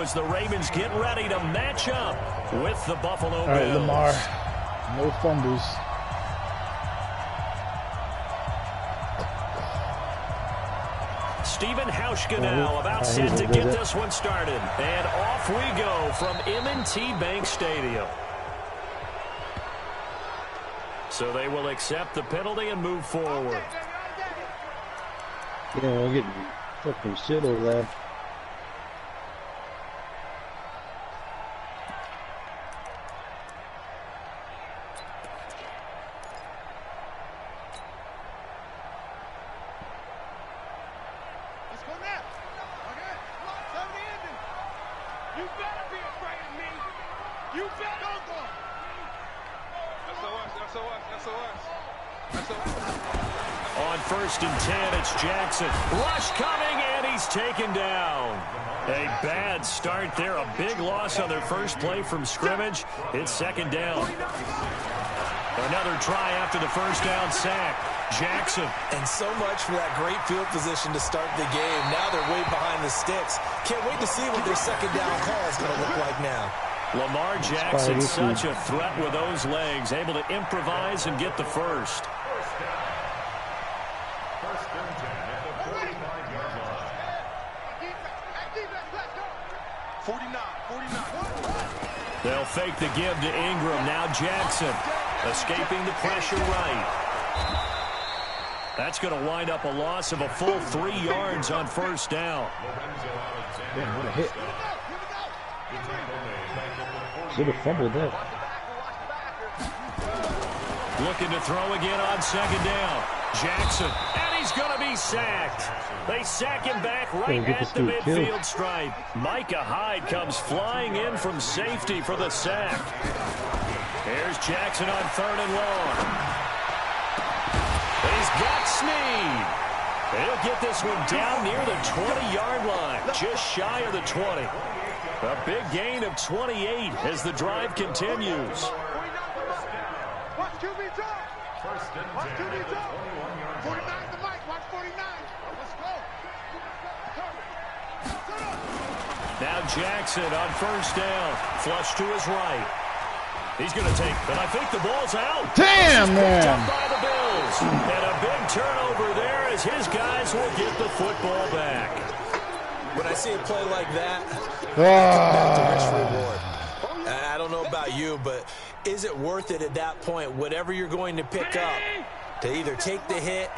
go as the Ravens get ready to match up with the Buffalo Bills. All right, Lamar, no fumbles. Stephen Hauschka now about set to get this one started. And off we go from M&T Bank Stadium. So they will accept the penalty and move forward. Yeah, we're getting fucking shit over there. On 1st and 10, it's Jackson. Rush coming, and he's taken down. A bad start there. A big loss on their first play from scrimmage. It's 2nd down. Another try after the first down sack. Jackson. And so much for that great field position to start the game. Now they're way behind the sticks. Can't wait to see what their 2nd down call is going to look like now. Lamar Jackson, such a threat with those legs, able to improvise and get the first. They'll fake the give to Ingram. Now Jackson escaping the pressure right. That's going to wind up a loss of a full 3 yards on 1st down. Damn, what a hit. Should have fumbled that. Looking to throw again on 2nd down. Jackson, and he's going to be sacked. They sack him back right at the midfield stripe. Micah Hyde comes flying in from safety for the sack. Here's Jackson on 3rd and long. He's got Snead. He'll get this one down near the 20-yard line, just shy of the 20. A big gain of 28 as the drive continues. Now Jackson on 1st down. Flush to his right. He's going to take, and I think the ball's out. Damn, man. By the Bills. And a big turnover there as his guys will get the football back. When I see a play like that, that's a rich reward. I don't know about you, but is it worth it at that point, whatever you're going to pick up, to either take the hit,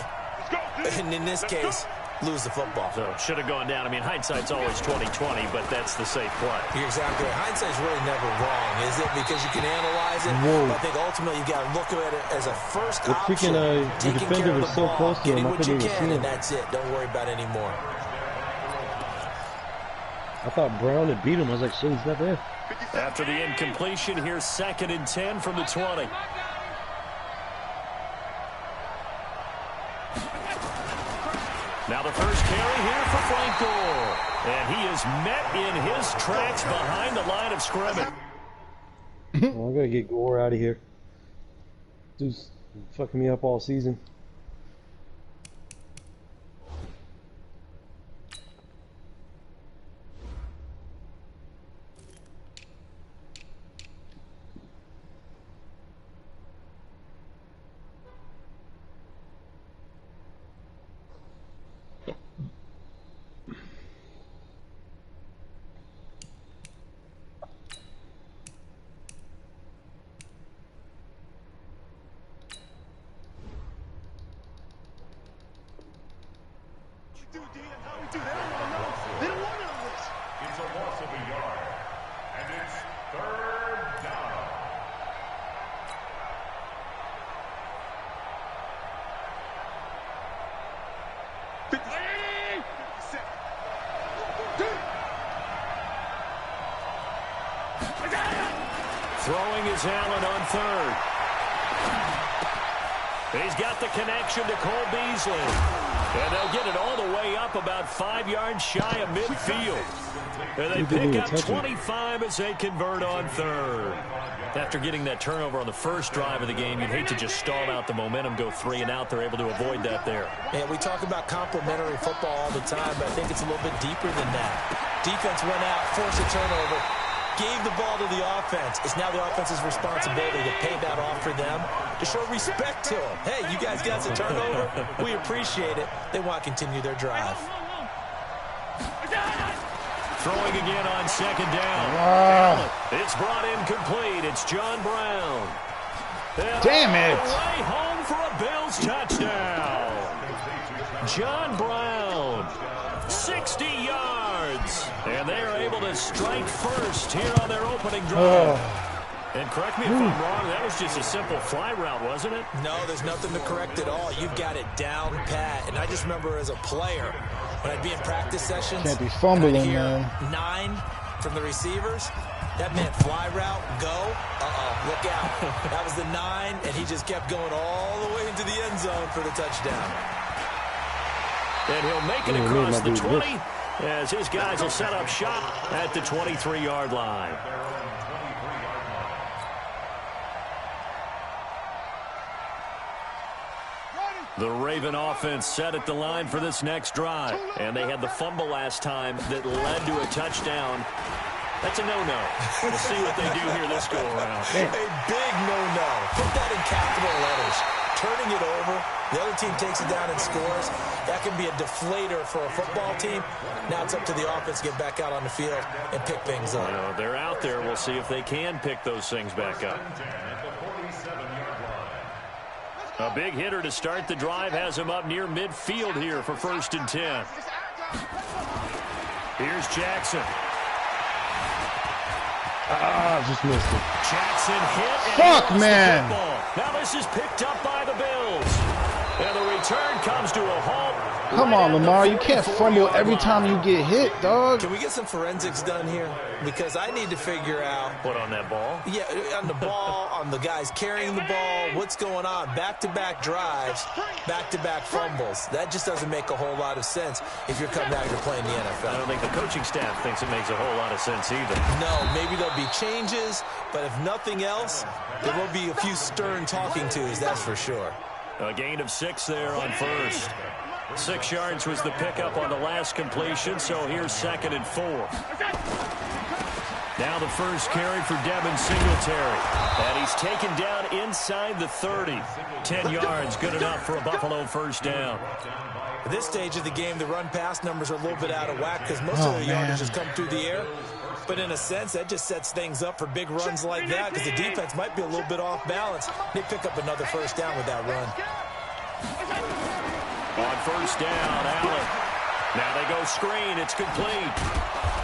and in this case, lose the football? So should have gone down. I mean, hindsight's always 20/20, but that's the safe play. You're exactly right. Hindsight's really never wrong, is it? Because you can analyze it. But I think ultimately you got to look at it as a first option. Taking care of the ball, getting what you can, and that's it. Don't worry about it anymore. I thought Brown had beat him. I was like, shit, he's not there. After the incompletion, here's 2nd and 10 from the 20. Now the first carry here for Frank Gore. And he is met in his tracks behind the line of scrimmage. Well, I'm going to get Gore out of here. Dude's fucking me up all season. Throwing is Allen on 3rd. He's got the connection to Cole Beasley. And they'll get it all the way up about 5 yards shy of midfield. And they pick up 25 as they convert on 3rd. After getting that turnover on the first drive of the game, you'd hate to just stall out the momentum, go 3 and out. They're able to avoid that there. And we talk about complementary football all the time, but I think it's a little bit deeper than that. Defense went out, forced a turnover, gave the ball to the offense. It's now the offense's responsibility to pay that off for them, to show respect to them. Hey, you guys got the turnover. We appreciate it. They want to continue their drive. Throwing again on second down. It's brought in complete. It's John Brown. Damn it. Way home for a Bills touchdown. John Brown, 60 yards. And they are able to strike first here on their opening drive. And correct me if I'm wrong, that was just a simple fly route, wasn't it? No, there's nothing to correct at all. You've got it down pat. And I just remember as a player, when I'd be in practice sessions, can't be fumbling, and I'd hear man. 9 from the receivers. That meant fly route, go. Look out. That was the 9, and he just kept going all the way into the end zone for the touchdown. And he'll make it across the 20 as his guys will set up shop at the 23-yard line. The Raven offense set at the line for this next drive. And they had the fumble last time that led to a touchdown. That's a no-no. We'll see what they do here this go-around. A big no-no. Put that in capital letters. Turning it over, the other team takes it down and scores. That can be a deflator for a football team. Now it's up to the offense to get back out on the field and pick things up. Well, they're out there. We'll see if they can pick those things back up. A big hitter to start the drive has him up near midfield here for 1st and 10. Here's Jackson. Just missed it. Jackson hit. Fuck, man. Now this is picked up by the Bills. And the return comes to a halt. Come on, Lamar. You can't fumble every time you get hit, dog. Can we get some forensics done here? Because I need to figure out. What on that ball? Yeah, on the ball, on the guys carrying the ball. What's going on? Back-to-back drives, back-to-back fumbles. That just doesn't make a whole lot of sense if you're coming out here playing the NFL. I don't think the coaching staff thinks it makes a whole lot of sense either. No, maybe there'll be changes, but if nothing else, there will be a few stern talking tos, that's for sure. A gain of 6 there on first. 6 yards was the pickup on the last completion, so here's 2nd and 4. Now the first carry for Devin Singletary. And he's taken down inside the 30. 10 yards, good enough for a Buffalo first down. At this stage of the game, the run-pass numbers are a little bit out of whack because most of the yardage has come through the air. But in a sense, that just sets things up for big runs like that because the defense might be a little bit off balance. They pick up another first down with that run. On first down, Allen. Now they go screen. It's complete.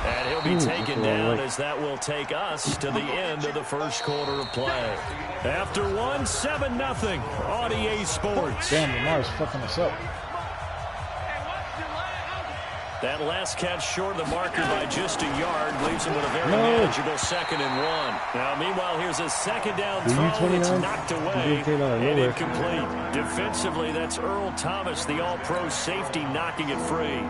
And he'll be taken down as that will take us to the end of the first quarter of play. After one, 7-0 on EA Sports. Damn, Lamar's fucking us up. That last catch short of the marker by just a yard leaves him with a very manageable 2nd and 1. Now, meanwhile, here's a second down throw. It's knocked away and incomplete. Defensively, that's Earl Thomas, the all-pro safety, knocking it free.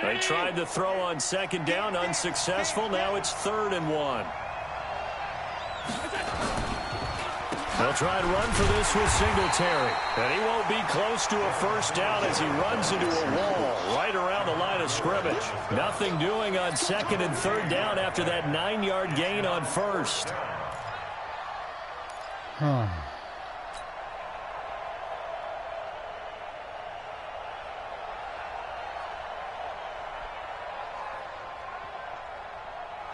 They tried to throw on second down, unsuccessful. Now it's 3rd and 1. They'll try to run for this with Singletary. And he won't be close to a first down as he runs into a wall right around the line of scrimmage. Nothing doing on 2nd and 3rd down after that 9-yard gain on first.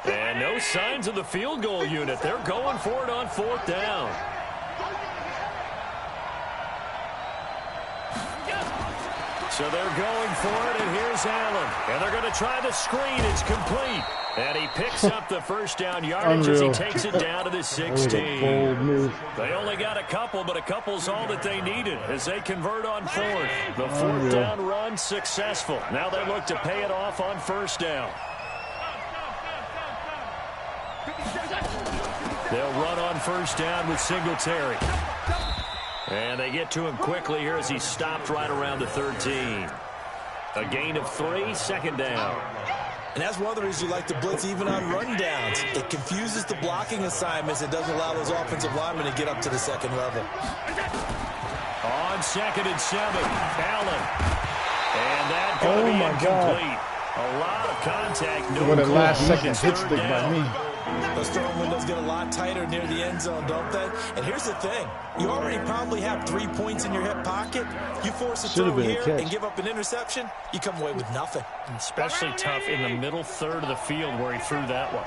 And no signs of the field goal unit. They're going for it on 4th down. So they're going for it, and here's Allen. And they're going to try the screen. It's complete. And he picks up the first down yardage as he takes it down to the 16. They only got a couple, but a couple's all that they needed as they convert on 4th. The 4th down run successful. Now they look to pay it off on first down. They'll run on first down with Singletary. And they get to him quickly here as he stopped right around the 13. A gain of 3, 2nd down. And that's one of the reasons you like to blitz even on run downs. It confuses the blocking assignments. It doesn't allow those offensive linemen to get up to the second level. On 2nd and 7, Allen. And that going to be incomplete. A lot of contact. No what a last-second hit stick by me. Those throwing windows get a lot tighter near the end zone, don't they? And here's the thing. You already probably have 3 points in your hip pocket. You force a throw here and give up an interception, you come away with nothing. Especially tough in the middle third of the field where he threw that one.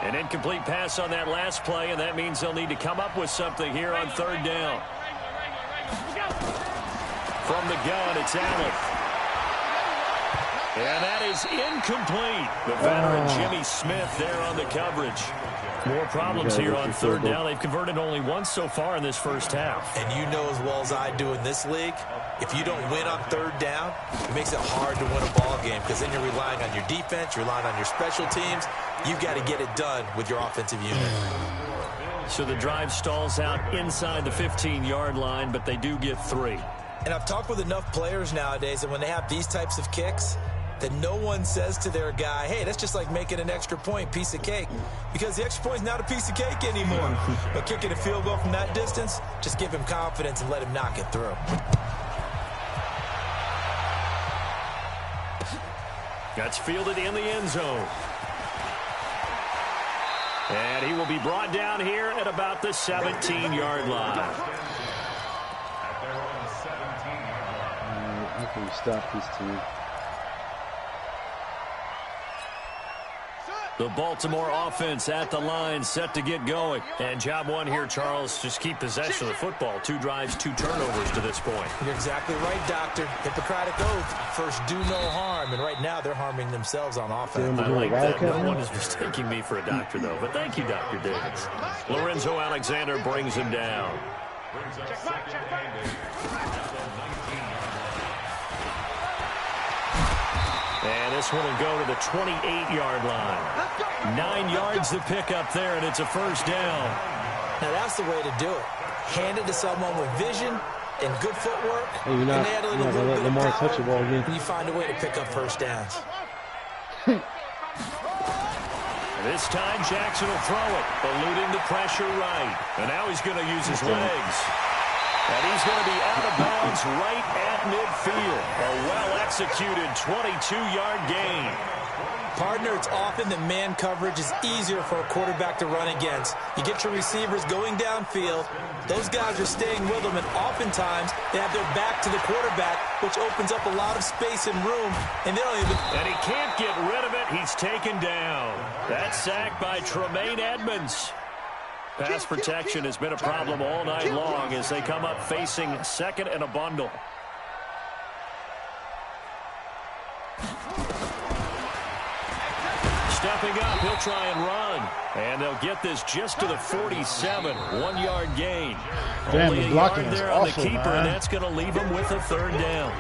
An incomplete pass on that last play, and that means they'll need to come up with something here on 3rd down. From the gun, it's Allen. And that is incomplete. The veteran Jimmy Smith there on the coverage. More problems here on 3rd down. They've converted only once so far in this first half. And you know as well as I do in this league, if you don't win on 3rd down, it makes it hard to win a ball game because then you're relying on your defense, you're relying on your special teams. You've got to get it done with your offensive unit. So the drive stalls out inside the 15-yard line, but they do get 3. And I've talked with enough players nowadays, and when they have these types of kicks, that no one says to their guy, hey, that's just like making an extra point, piece of cake. Because the extra point is not a piece of cake anymore. But kicking a field goal from that distance, just give him confidence and let him knock it through. That's fielded in the end zone. And he will be brought down here at about the 17-yard line. How can we stop this team? The Baltimore offense at the line, set to get going. And job one here, Charles, just keep possession of the football. 2 drives, 2 turnovers to this point. You're exactly right, Doctor. Hippocratic oath. First, do no harm. And right now, they're harming themselves on offense. I like that. No one is mistaking me for a doctor, though. But thank you, Dr. Davis. Lorenzo Alexander brings him down. And this one will go to the 28-yard line. 9 yards to pick up there, and it's a first down. Now, that's the way to do it. Hand it to someone with vision and good footwork. Hey, you're not going to let Lamar touch the ball again. And you find a way to pick up first downs. This time, Jackson will throw it, eluding the pressure right. And now he's going to use his legs. And he's going to be out of bounds right at midfield. A well-executed 22-yard gain. Partner, it's often that man coverage is easier for a quarterback to run against. You get your receivers going downfield. Those guys are staying with them, and oftentimes they have their back to the quarterback, which opens up a lot of space and room. And they don't even... And he can't get rid of it. He's taken down. That's sacked by Tremaine Edmonds. Pass protection has been a problem all night long as they come up facing 2nd and a bundle. Stepping up, he'll try and run. And they'll get this just to the 47. 1-yard gain. Damn, only the a blocking yard is there on awful, the keeper, man. and that's going to leave him with a 3rd down.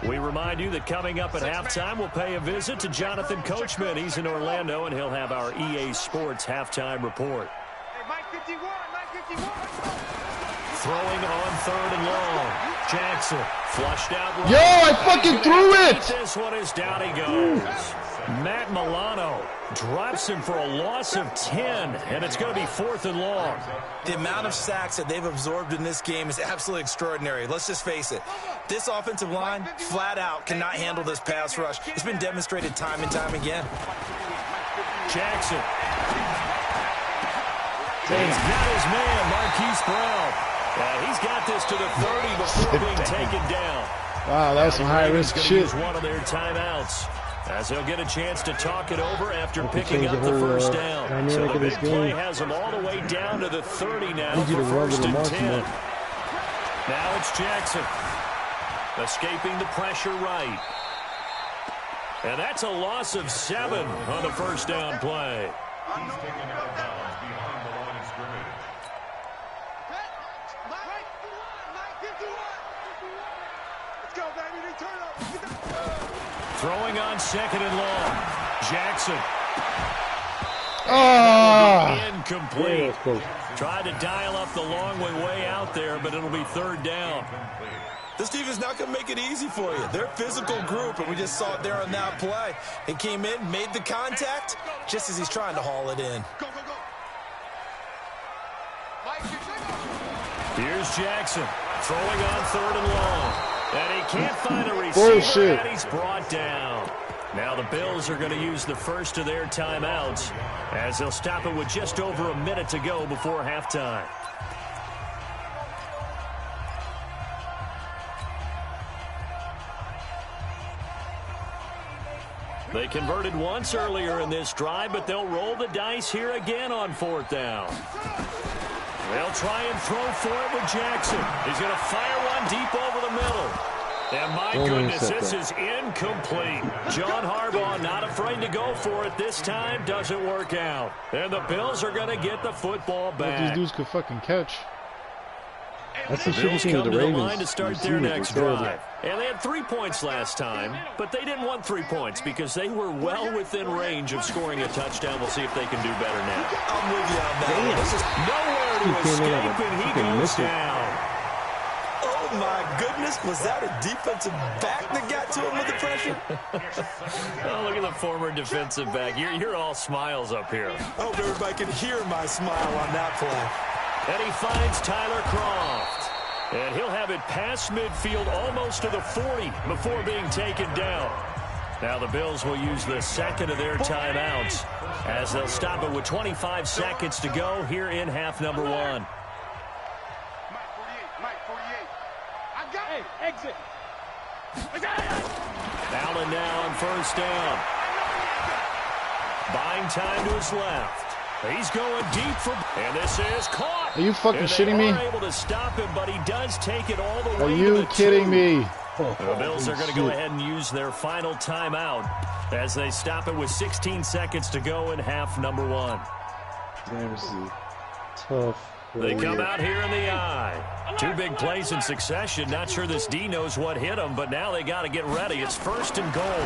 We remind you that coming up at halftime, we'll pay a visit to Jonathan Coachman. He's in Orlando, and he'll have our EA Sports halftime report. Throwing on 3rd and long. Jackson flushed out. Right. Yo, I fucking threw it! This one is down he goes. Matt Milano drops him for a loss of 10, and it's going to be 4th and long. The amount of sacks that they've absorbed in this game is absolutely extraordinary. Let's just face it. This offensive line, flat out, cannot handle this pass rush. It's been demonstrated time and time again. Jackson. He's got his man, Marquise Brown. He's got this to the 30 before being taken down. Wow, that was some high-risk shit. Use one of their timeouts as they'll get a chance to talk it over after picking up the first down. So the big play has them all the way down to the 30 now for 1st and 10. Now it's Jackson escaping the pressure right. And that's a loss of 7 on the first down play. He's taken out of bounds behind the line of scrimmage. Throwing on 2nd and long. Jackson. Incomplete. Tried to dial up the long way out there, but it'll be third down. This defense not going to make it easy for you. They're a physical group, and we just saw it there on that play. He came in, made the contact, just as he's trying to haul it in. Here's Jackson throwing on third and long. And he can't find a receiver, and he's brought down. Now the Bills are going to use the first of their timeouts as they'll stop it with just over a minute to go before halftime. They converted once earlier in this drive, but they'll roll the dice here again on fourth down. They'll try and throw for it with Jackson. He's going to fire one deep over the middle. And my goodness, this is incomplete. John Harbaugh not afraid to go for it this time. Doesn't work out. And the Bills are going to get the football back. These dudes could fucking catch. That's the Bills shitty thing come with to the the Ravens. line to start their next drive. And they had 3 points last time, but they didn't want 3 points because they were well within range of scoring a touchdown. We'll see if they can do better now. I'm with you on that. This is nowhere to escape, and he goes down. Oh, my goodness. Was that a defensive back that got to him with the pressure? Oh, look at the former defensive back. You're all smiles up here. I hope everybody can hear my smile on that play. And he finds Tyler Kroft. And he'll have it past midfield almost to the 40 before being taken down. Now the Bills will use the second of their timeouts as they'll stop it with 25 seconds to go here in half number one. Exit. Allen now on first down. Buying time to his left. He's going deep for, and this is caught. Are you fucking shitting me? Able to stop him, but he does take it all the way. Are to you the kidding 2. me? The Bills are going to go ahead and use their final timeout as they stop it with 16 seconds to go in half number one. Tough. They come out here in the eye. 2 big plays in succession. Not sure this D knows what hit him, but now they got to get ready. It's first and goal.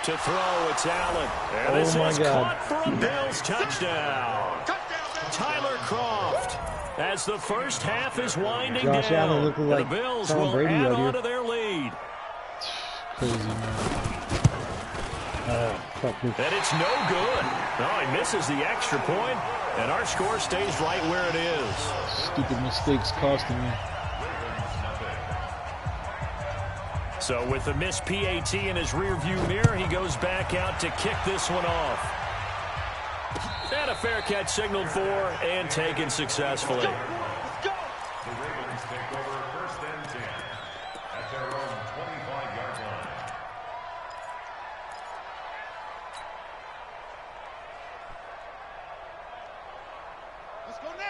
To throw, it's Allen. And this is caught for a Bills touchdown. Tyler Kroft as the first half is winding Josh down. Allen looking like the Bills Tom will Brady add out on here. to their lead. Crazy, man. And it's no good. No, he misses the extra point, and our score stays right where it is. Stupid mistakes costing me. So with the missed PAT in his rearview mirror, he goes back out to kick this one off. And a fair catch signaled for and taken successfully. The Ravens take over first and 10 at their own 25-yard line.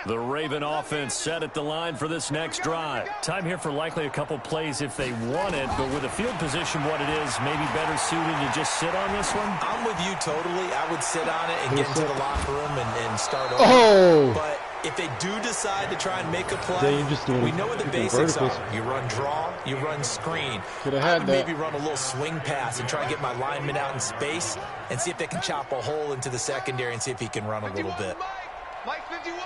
The Raven offense set at the line for this next drive. Time here for likely a couple plays if they want it, but with the field position what it is, maybe better suited to just sit on this one? I'm with you totally. I would sit on it and get into the locker room and start over. Oh! But if they do decide to try and make a play, we know what the basics are. You run draw, you run screen. Could have had that. Maybe run a little swing pass and try and get my lineman out in space and see if they can chop a hole into the secondary and see if he can run a little bit. Mike 51.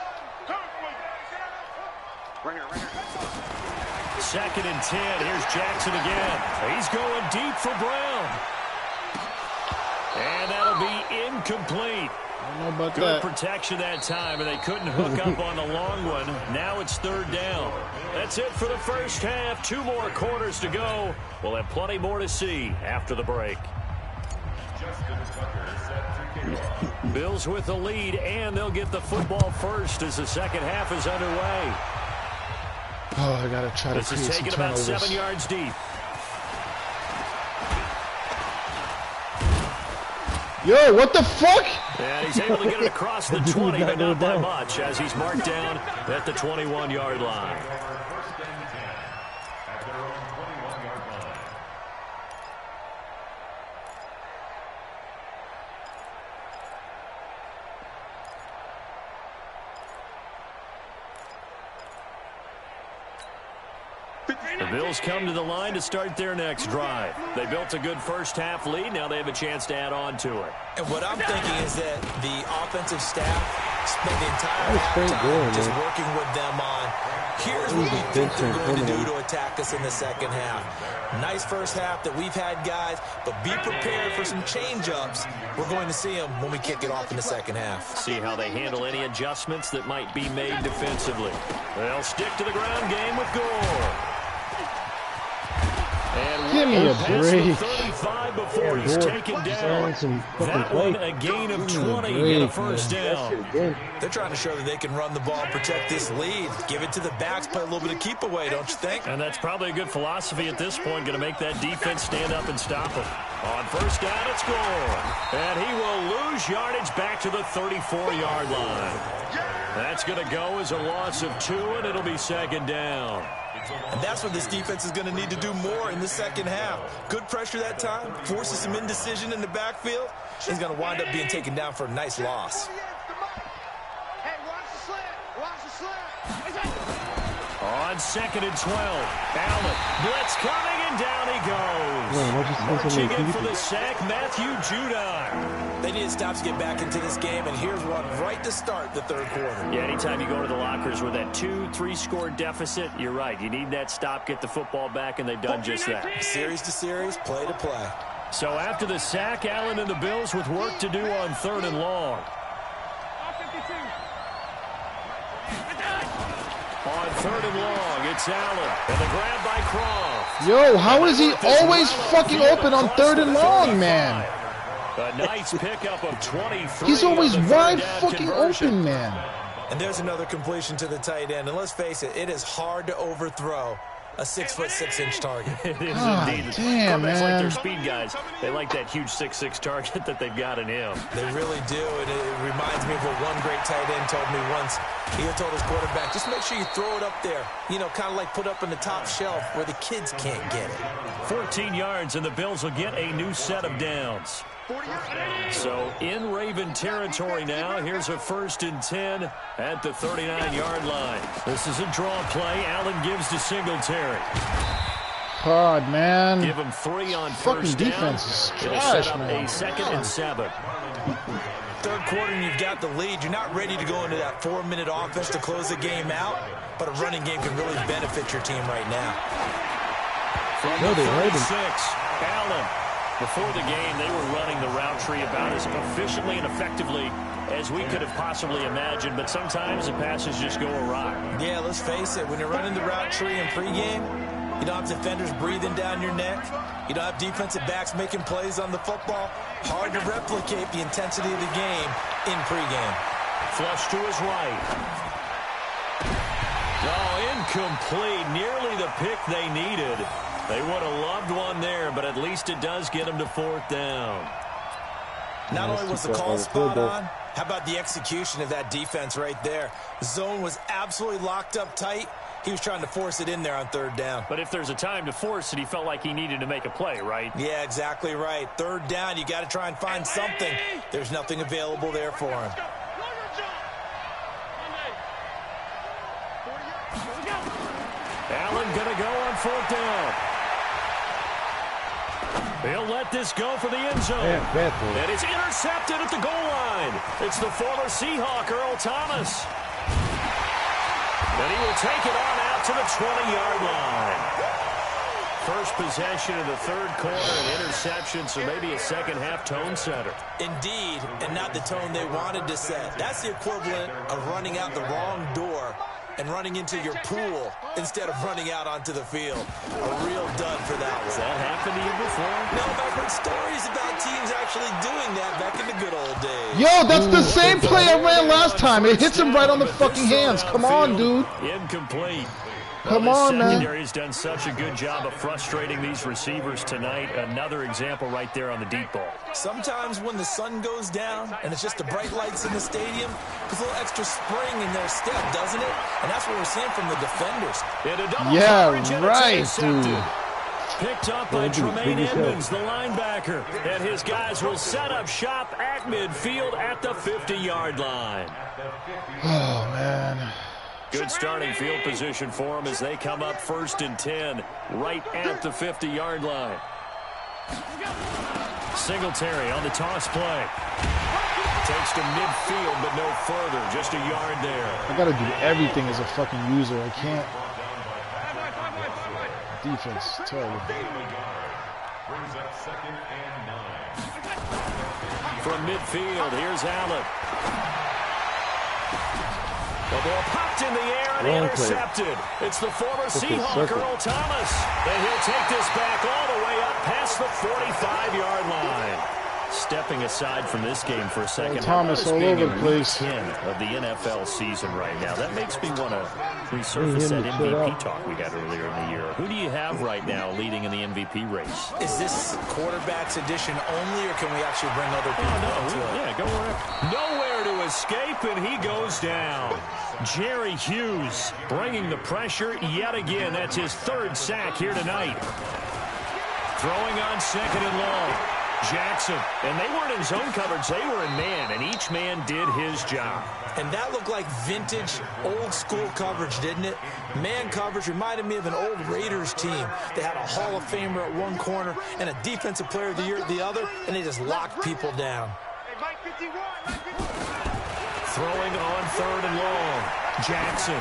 Second and 10. Here's Jackson again. He's going deep for Brown. And that'll be incomplete. I don't know about Good that. protection that time, and they couldn't hook up on the long one. Now it's third down. That's it for the first half. 2 more quarters to go. We'll have plenty more to see after the break. Bills with the lead, and they'll get the football first as the second half is underway. Oh, I gotta try to This create is some taken about turnovers. 7 yards deep. Yo, what the fuck? And he's able to get it across the 20, but not by much as he's marked down at the 21-yard line. At their own 21-yard line. The Bills come to the line to start their next drive. They built a good first-half lead. Now they have a chance to add on to it. And what I'm thinking is that the offensive staff spent the entire halftime just working with them on, here's what we think they're going to do to attack us in the second half. Nice first half that we've had, guys, but be prepared for some change-ups. We're going to see them when we kick it off in the second half. See how they handle any adjustments that might be made defensively. They'll stick to the ground game with Gore. And give me a break. 35 before he's taken down. That one a gain of 20 and a first down. They're trying to show that they can run the ball, protect this lead. Give it to the backs, play a little bit of keep away, don't you think? And that's probably a good philosophy at this point, going to make that defense stand up and stop him. On first down, it's Gore. And he will lose yardage back to the 34-yard line. That's going to go as a loss of 2, and it'll be second down. And that's what this defense is going to need to do more in the second half. Good pressure that time, forces some indecision in the backfield. He's going to wind up being taken down for a nice loss. On second and 12, Allen, blitz coming, and down he goes. Marching in for the sack, Matthew Judon. They need to stop to get back into this game, and here's one right to start the third quarter. Yeah, anytime you go to the lockers with that 2-3 score deficit, you're right. You need that stop, get the football back, and they've done just that. Series to series, play to play. So after the sack, Allen and the Bills with work to do on third and long. On third and long, it's Allen. And the grab by Croft. Yo, how is he always fucking open on third and long, man? A nice pickup of 23. He's always wide fucking open, man. And there's another completion to the tight end. And let's face it, it is hard to overthrow a 6'6" target. It is indeed. Damn, man. Like their speed guys. They like that huge 6'6" target that they've got in him. They really do, and it reminds me of what one great tight end told me once. He had told his quarterback, just make sure you throw it up there. You know, kind of like put up in the top shelf where the kids can't get it. 14 yards, and the Bills will get a new set of downs. So in Raven territory now. Here's a 1st and 10 at the 39-yard line. This is a draw play. Allen gives to Singletary. God, man. Give him 3 on fucking first down. Defense is It'll trash, set up man. a 2nd and 7. Third quarter, and you've got the lead. You're not ready to go into that 4-minute offense to close the game out, but a running game can really benefit your team right now. From the 36, Allen. Before the game, they were running the route tree about as efficiently and effectively as we could have possibly imagined, but sometimes the passes just go awry. Yeah, let's face it, when you're running the route tree in pregame, you don't have defenders breathing down your neck. You don't have defensive backs making plays on the football. Hard to replicate the intensity of the game in pregame. Flush to his right. Oh, incomplete. Nearly the pick they needed. They would have loved one there, but at least it does get them to 4th down. Not only was the call spot on, how about the execution of that defense right there? The zone was absolutely locked up tight. He was trying to force it in there on 3rd down. But if there's a time to force it, he felt like he needed to make a play, right? Yeah, exactly right. 3rd down, you got to try and find something. There's nothing available there for him. Allen going to go on 4th down. He'll let this go for the end zone. And it's intercepted at the goal line. It's the former Seahawk, Earl Thomas. And he will take it on out to the 20-yard line. First possession of the third quarter, an interception, so maybe a second-half tone setter. Indeed, and not the tone they wanted to set. That's the equivalent of running out the wrong door and running into your pool instead of running out onto the field. A real dud for that one. Has that happened to you before? No, but I've heard stories about teams actually doing that back in the good old days. Yo, that's the same play I ran last time. It hits him right on the fucking hands. Come on, dude. Incomplete. Come on, man. Secondary has done such a good job of frustrating these receivers tonight. Another example right there on the deep ball. Sometimes when the sun goes down and it's just the bright lights in the stadium, there's a little extra spring in their step, doesn't it? And that's what we're seeing from the defenders. Yeah, right, dude. Picked up by Tremaine Edmonds, the linebacker. And his guys will set up shop at midfield at the 50-yard line. Oh, man. Good starting field position for them as they come up 1st and 10, right at the 50-yard line. Singletary on the toss play. Takes to midfield, but no further. Just a yard there. I gotta do everything as a fucking user. I can't. Defense, terrible. From midfield, here's Allen. The ball popped in the air and intercepted. It's the former Seahawk, Earl Thomas. And he'll take this back all the way up past the 45-yard line. Stepping aside from this game for a second. Thomas all over the place. 10 of the NFL season right now. That makes me want to resurface that MVP talk we had earlier in the year. Who do you have right now leading in the MVP race? Is this quarterback's edition only, or can we actually bring other people into it? Yeah, go wherever. Nowhere to escape, and he goes down. Jerry Hughes bringing the pressure yet again. That's his 3rd sack here tonight. Throwing on 2nd and long. Jackson, and they weren't in zone coverage, they were in man, and each man did his job. And that looked like vintage, old-school coverage, didn't it? Man coverage reminded me of an old Raiders team. They had a Hall of Famer at one corner and a Defensive Player of the Year at the other, and they just locked people down. Throwing on 3rd and long. Jackson.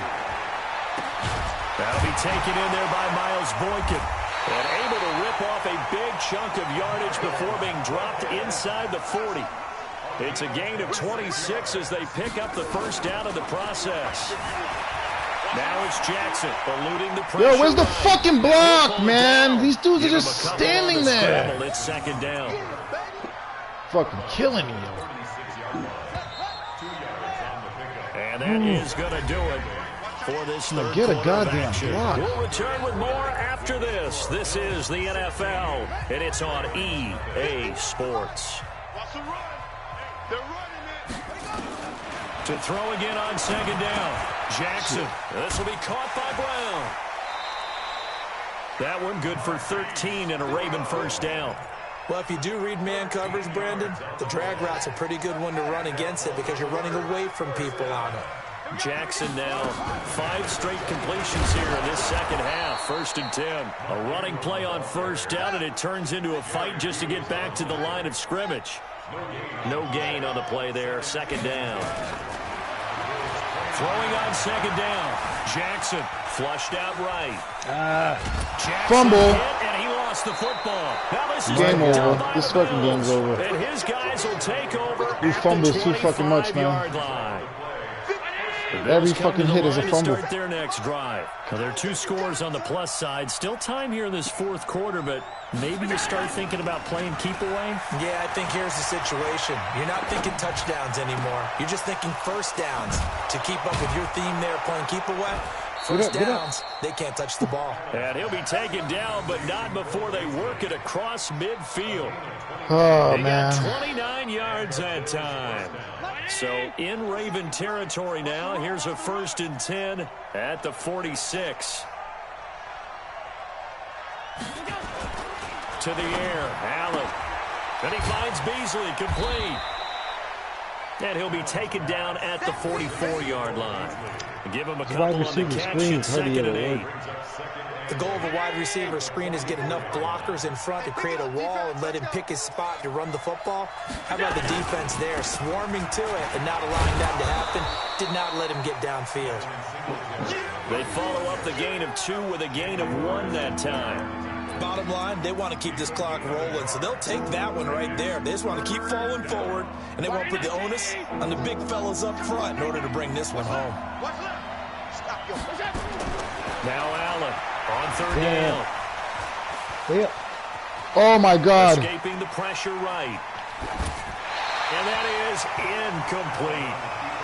That'll be taken in there by Miles Boykin. And able to rip off a big chunk of yardage before being dropped inside the 40. It's a gain of 26 as they pick up the 1st down in the process. Now it's Jackson eluding the pressure. Yo, where's the fucking block, man? These dudes are just standing there. It's 2nd down. Fucking killing me, yo. And that is going to do it for this third Get a quarter goddamn action. block. We'll return with more after this. This is the NFL, and it's on EA Sports. To throw again on 2nd down. Jackson. This will be caught by Brown. That one good for 13 and a Raven 1st down. Well, if you do read man coverage, Brandon, the drag route's a pretty good one to run against it because you're running away from people on it. Jackson now 5 straight completions here in this 2nd half. 1st and 10. A running play on 1st down, and it turns into a fight just to get back to the line of scrimmage. No gain on the play there. 2nd down. Throwing on 2nd down. Jackson flushed out right. Jackson Fumble. hit, and he lost the football. Now this is Game over. by This the fucking Bills. game's over. And his guys will take over. He fumbles too fucking much, man. 25-yard line. Every fucking hit is a fumble. Start their next drive. Well, there are 2 scores on the plus side. Still time here in this 4th quarter, but maybe you start thinking about playing keep away. Yeah, I think here's the situation. You're not thinking touchdowns anymore. You're just thinking 1st downs. To keep up with your theme there, playing keep away, 1st downs, they can't touch the ball. And he'll be taken down, but not before they work it across midfield. Oh, They man. got 29 yards that time. So in Raven territory now. Here's a 1st and 10 at the 46. To the air, Allen. And he finds Beasley complete. And he'll be taken down at the 44-yard line. Give him a couple on the catch. It's 2nd and 8. The goal of a wide receiver screen is get enough blockers in front to create a wall and let him pick his spot to run the football. How about the defense there, swarming to it and not allowing that to happen? Did not let him get downfield. They follow up the gain of 2 with a gain of 1 that time. Bottom line, they want to keep this clock rolling, so they'll take that one right there. They just want to keep falling forward, and they won't put the onus on the big fellas up front in order to bring this one home. Now Allen on 3rd down. Yeah. Oh, my God. Escaping the pressure right. And that is incomplete.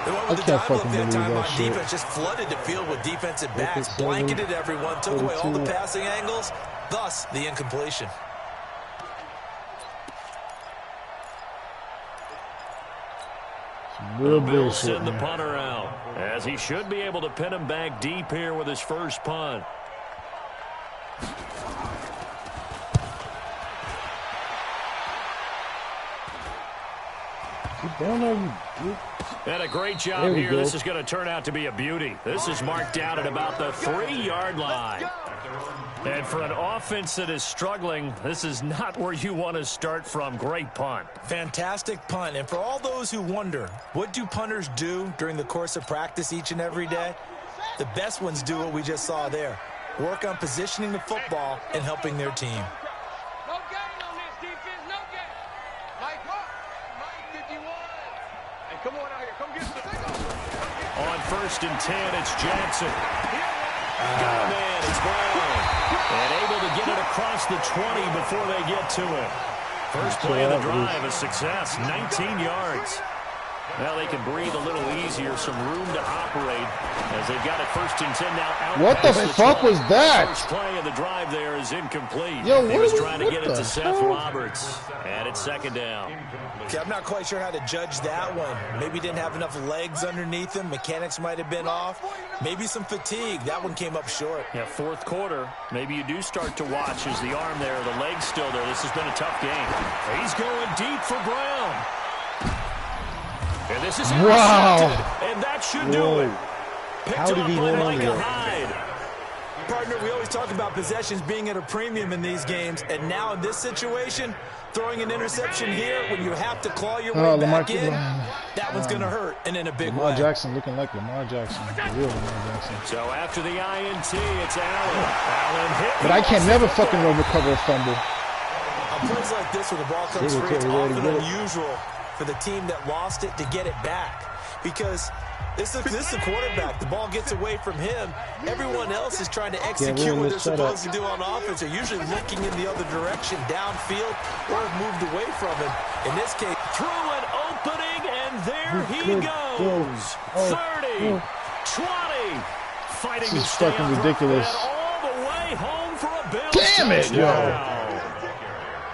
They went I with the can't time look fucking that believe time that on shit. defense, just flooded the field with defensive backs, 57, blanketed everyone, took away all the 42. passing angles, thus the incompletion. Real The Bills bullshit, send the man. punter out, as he should be able to pin him back deep here with his first punt. Get down there, you dude. And a great job here. This is going to turn out to be a beauty. This is marked down at about the 3-yard line. And for an offense that is struggling, this is not where you want to start from. Great punt. Fantastic punt. And for all those who wonder, what do punters do during the course of practice each and every day? The best ones do what we just saw there. Work on positioning the football and helping their team. No gain on this defense, no gain. Mike, what? Mike 51. Hey, come on out here. Come get the thing. On 1st and 10, it's Jackson. Got a man, it's Brown. And able to get it across the 20 before they get to it. First play of the drive, a success, 19 yards. Well, they can breathe a little easier, some room to operate as they've got it 1st and 10 now. Out what the fuck was that? First play of the drive there is incomplete. Yo, he was trying to get it to Seth Roberts. And it's 2nd down. Okay, I'm not quite sure how to judge that one. Maybe didn't have enough legs underneath him. Mechanics might have been off. Maybe some fatigue. That one came up short. Yeah, 4th quarter. Maybe you do start to watch as the arm there, the leg's still there. This has been a tough game. He's going deep for Brown. And this is intercepted, and that should do it. How did he hold on to it? Partner, we always talk about possessions being at a premium in these games, and now in this situation, throwing an interception here when you have to claw your way back in, that one's going to hurt, and in a big way. Lamar Jackson looking like Lamar Jackson, the real Lamar Jackson. So after the INT, it's Allen. Allen hit. But I can never fucking recover a fumble. On plays like this where the ball comes free, it's often unusual for the team that lost it to get it back, because this is the quarterback. The ball gets away from him. Everyone else is trying to execute what they're supposed to do on offense. They're usually looking in the other direction, downfield, or moved away from him. In this case, through an opening, and there he goes. 30, 20, fighting this is fucking ridiculous. All the way home for a Bills Damn it, yo.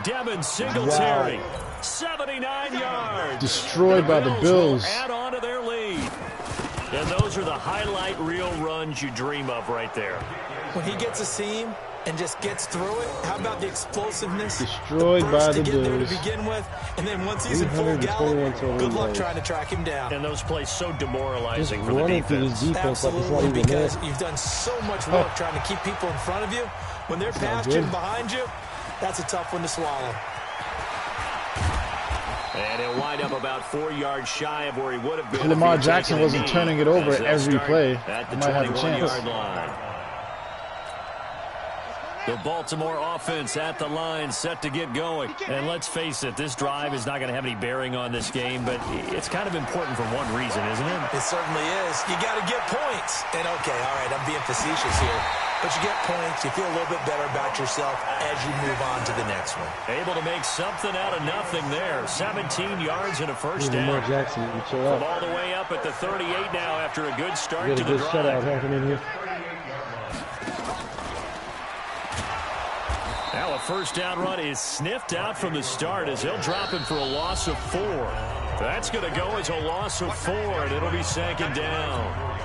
Devin Singletary. 79 yards. Destroyed by the Bills. Add on to their lead. And those are the highlight reel runs you dream of right there. When he gets a seam and just gets through it, how about the explosiveness? Destroyed by the Bills. To begin with, and then once he's in full gallop, good luck trying to track him down. And those plays so demoralizing for the defense. Absolutely, because you've done so much work trying to keep people in front of you. When they're past you and behind you, that's a tough one to swallow. And he'll wind up about 4 yards shy of where he would have been. Lamar Jackson wasn't turning it over every play. At the might have a chance. 21-yard line. The Baltimore offense at the line, set to get going. And let's face it, this drive is not going to have any bearing on this game, but it's kind of important for one reason, isn't it? It certainly is. You got to get points. And okay, all right, I'm being facetious here. But you get points, you feel a little bit better about yourself as you move on to the next one. Able to make something out of nothing there. 17 yards and a first down. Lamar Jackson, you chill From out. all the way up at the 38 now after a good start You to got a the good drive. shutout happening here. Now a first down run is sniffed out from the start as they'll drop him for a loss of 4. That's going to go as a loss of 4, and it'll be 2nd down.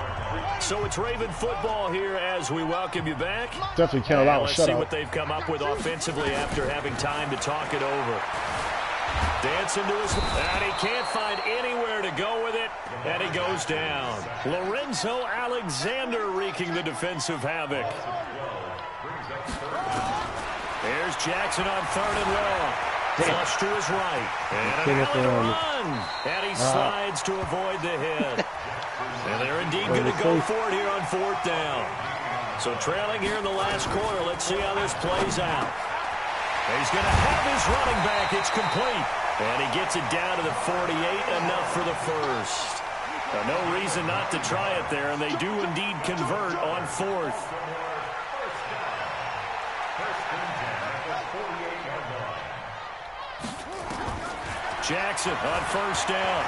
So it's Raven football here as we welcome you back. Definitely can't allow a Let's see shutout. what they've come up with offensively after having time to talk it over. Dancing to his, and he can't find anywhere to go with it, and he goes down. Lorenzo Alexander wreaking the defensive havoc. Here's Jackson on 3rd and long. Flush to his right. And another run. And he slides to avoid the hit. And they're indeed going to go for it here on 4th down. So trailing here in the last quarter. Let's see how this plays out. He's going to have his running back. It's complete. And he gets it down to the 48. Enough for the first. No reason not to try it there. And they do indeed convert on 4th. Jackson on 1st down.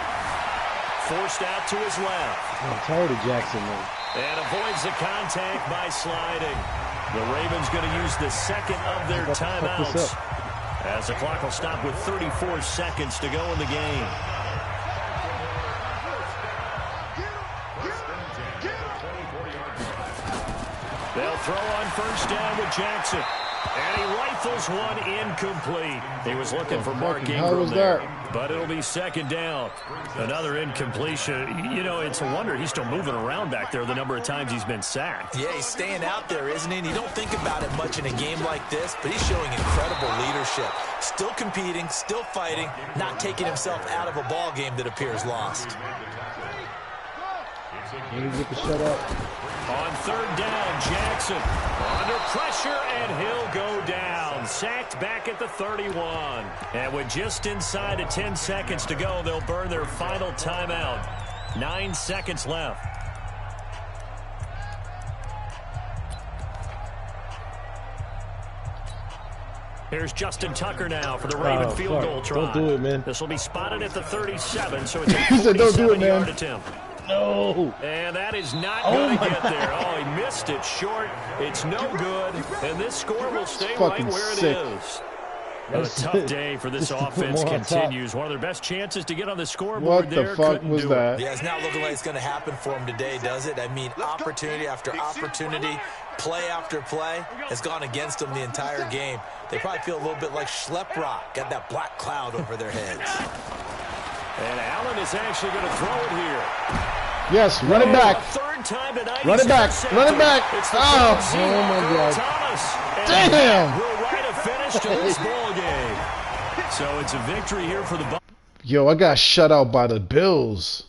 Forced out to his left. I'm tired of Jackson, man. And avoids the contact by sliding. The Ravens going to use the 2nd of their timeouts as the clock will stop with 34 seconds to go in the game. They'll throw on 1st down with Jackson. And he rifles one incomplete. He was looking for Mark Ingram there, but it'll be second down. Another incompletion. You know, it's a wonder he's still moving around back there the number of times he's been sacked. Yeah, he's staying out there, isn't he? And you don't think about it much in a game like this, but he's showing incredible leadership. Still competing, still fighting, not taking himself out of a ball game that appears lost. Get the shut up. On third down, Jackson under pressure, and he'll go down. Sacked back at the 31. And with just inside of 10 seconds to go, they'll burn their final timeout. 9 seconds left. Here's Justin Tucker now for the Raven field goal try. Don't do it, man. This will be spotted at the 37, so it's a He said, "Don't do it, man." 47-yard attempt. No. And that is not going to get there. Oh, he missed it short. It's no good. And this score will stay right where it is. A tough day for this offense continues. One of their best chances to get on the scoreboard there. What the fuck was that? Yeah, it's not looking like it's going to happen for him today, does it? I mean, opportunity after opportunity, play after play has gone against them the entire game. They probably feel a little bit like Schleprock, got that black cloud over their heads. And Allen is actually going to throw it here. Yes, run it back. Third time tonight. Run it back. Run it back. Oh my God. Thomas. Damn. We'll write a finish to this ball game. So it's a victory here for the Bucs. Yo, I got shut out by the Bills.